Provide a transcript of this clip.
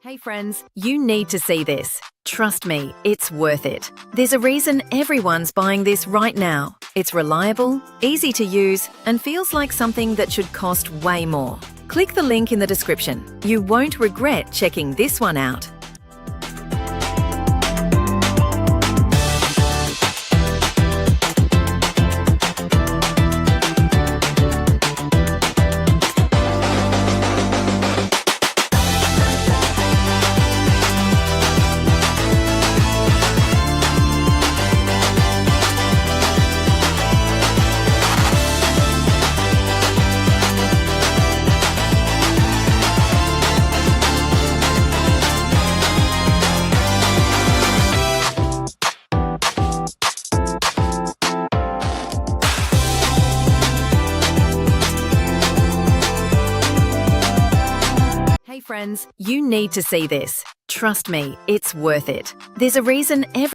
Hey friends, you need to see this. Trust me, it's worth it. There's a reason everyone's buying this right now. It's reliable, easy to use, and feels like something that should cost way more. Click the link in the description. You won't regret checking this one out. Hey friends, you need to see this. Trust me, it's worth it. There's a reason